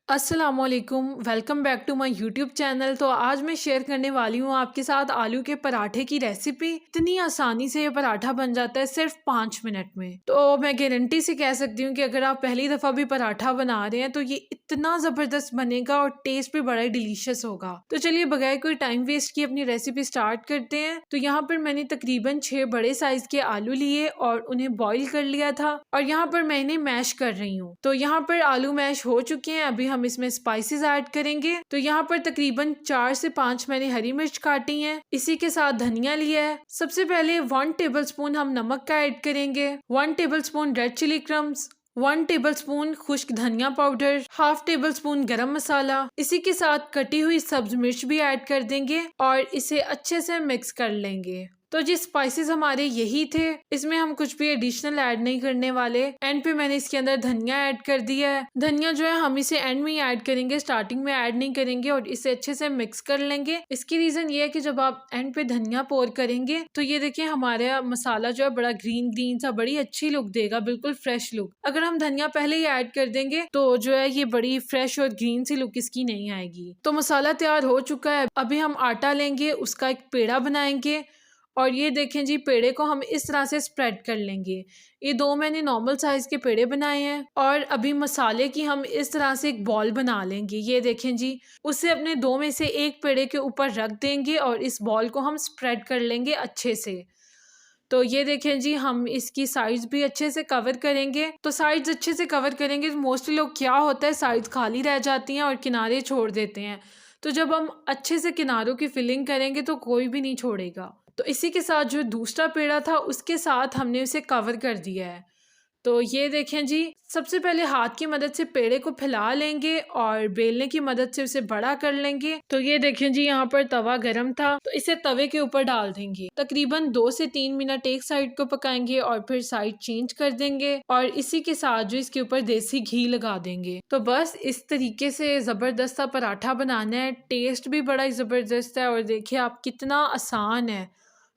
अस्सलामुअलैकुम, welcome back to my YouTube channel. तो आज मैं शेयर करने वाली हूँ आपके साथ आलू के पराठे की रेसिपी। इतनी आसानी से ये पराठा बन जाता है सिर्फ 5 मिनट में। तो मैं गारंटी से कह सकती हूँ कि अगर आप पहली दफ़ा भी पराठा बना रहे हैं तो ये इतना ज़बरदस्त बनेगा और टेस्ट भी बड़ा ही डिलीशियस होगा। तो चलिए बगैर कोई टाइम वेस्ट किए अपनी रेसिपी स्टार्ट करते हैं। तो यहाँ पर मैंने तकरीबन 6 बड़े साइज के आलू लिए और उन्हें बॉईल कर लिया था और यहाँ पर मैं इन्हें मैश कर रही हूँ। तो यहाँ पर आलू मैश हो चुके हैं। अभी हम इसमें स्पाइसेस ऐड करेंगे। तो यहाँ पर तकरीबन 4 से 5 मैंने हरी मिर्च काटी है। इसी के साथ धनिया लिया है। सबसे पहले 1 टेबलस्पून हम नमक का ऐड करेंगे, 1 tablespoon red chilli crumbs, 1 tablespoon खुश्क धनिया पाउडर, हाफ टेबल स्पून गरम मसाला। इसी के साथ कटी हुई सब्ज मिर्च भी ऐड कर देंगे और इसे अच्छे से मिक्स कर लेंगे। तो जी स्पाइसेस हमारे यही थे, इसमें हम कुछ भी एडिशनल ऐड नहीं करने वाले। एंड पे मैंने इसके अंदर धनिया ऐड कर दिया है। धनिया जो है हम इसे एंड में ही ऐड करेंगे, स्टार्टिंग में ऐड नहीं करेंगे और इसे अच्छे से मिक्स कर लेंगे। इसकी रीजन ये है कि जब आप एंड पे धनिया पोर करेंगे तो ये देखिए हमारा मसाला जो है बड़ा ग्रीन ग्रीन सा बड़ी अच्छी लुक देगा, बिल्कुल फ्रेश लुक। अगर हम धनिया पहले ही ऐड कर देंगे तो जो है ये बड़ी फ्रेश और ग्रीन सी लुक इसकी नहीं आएगी। तो मसाला तैयार हो चुका है। अभी हम आटा लेंगे, उसका एक पेड़ा बनाएंगे और ये देखें जी पेड़े को हम इस तरह से स्प्रेड कर लेंगे। ये 2 मैंने नॉर्मल साइज के पेड़े बनाए हैं और अभी मसाले की हम इस तरह से एक बॉल बना लेंगे। ये देखें जी, उसे अपने 2 में से एक पेड़े के ऊपर रख देंगे और इस बॉल को हम स्प्रेड कर लेंगे अच्छे से। तो ये देखें जी हम इसकी साइड्स भी अच्छे से कवर करेंगे। तो साइड्स अच्छे से कवर करेंगे तो मोस्टली लोग क्या होता है साइड्स खाली रह जाती हैं और किनारे छोड़ देते हैं। तो जब हम अच्छे से किनारों की फिलिंग करेंगे तो कोई भी नहीं छोड़ेगा। तो इसी के साथ जो दूसरा पेड़ा था उसके साथ हमने उसे कवर कर दिया है। तो ये देखें जी, सबसे पहले हाथ की मदद से पेड़े को फैला लेंगे और बेलने की मदद से उसे बड़ा कर लेंगे। तो ये देखें जी यहाँ पर तवा गरम था तो इसे तवे के ऊपर डाल देंगे। तकरीबन 2 से 3 मिनट एक साइड को पकाएंगे और फिर साइड चेंज कर देंगे और इसी के साथ जो इसके ऊपर देसी घी लगा देंगे। तो बस इस तरीके से जबरदस्त सा पराठा बनाना है। टेस्ट भी बड़ा ही जबरदस्त है और देखिए आप कितना आसान है।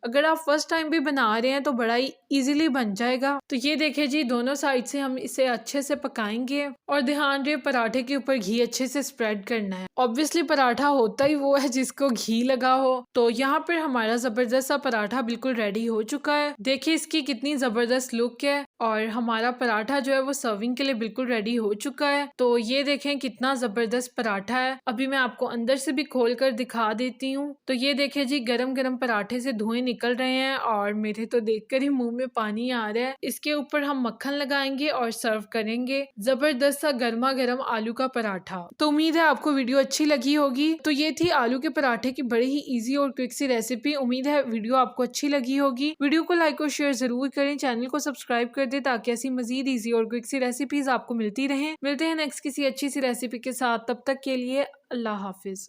अगर आप फर्स्ट टाइम भी बना रहे हैं तो बड़ा ही इजीली बन जाएगा। तो ये देखिए जी दोनों साइड से हम इसे अच्छे से पकाएंगे और ध्यान रहे पराठे के ऊपर घी अच्छे से स्प्रेड करना है। ऑब्वियसली पराठा होता ही वो है जिसको घी लगा हो। तो यहाँ पर हमारा जबरदस्त सा पराठा बिल्कुल रेडी हो चुका है। देखिए इसकी कितनी जबरदस्त लुक है और हमारा पराठा जो है वो सर्विंग के लिए बिल्कुल रेडी हो चुका है। तो ये देखें कितना जबरदस्त पराठा है। अभी मैं आपको अंदर से भी खोल कर दिखा देती हूँ। तो ये देखें जी गरम गरम पराठे से धुएं निकल रहे हैं और मेरे तो देखकर ही मुंह में पानी आ रहा है। इसके ऊपर हम मक्खन लगाएंगे और सर्व करेंगे जबरदस्त सा गर्मा गर्म आलू का पराठा। तो उम्मीद है आपको वीडियो अच्छी लगी होगी। तो ये थी आलू के पराठे की बड़ी ही इजी और क्विक सी रेसिपी। उम्मीद है वीडियो आपको अच्छी लगी होगी। वीडियो को लाइक और शेयर जरूर करें, चैनल को सब्सक्राइब कर दे ताकि ऐसी मजीद इजी और क्विक सी रेसिपीज आपको मिलती रहें। मिलते हैं नेक्स्ट किसी अच्छी सी रेसिपी के साथ, तब तक के लिए अल्लाह हाफिज।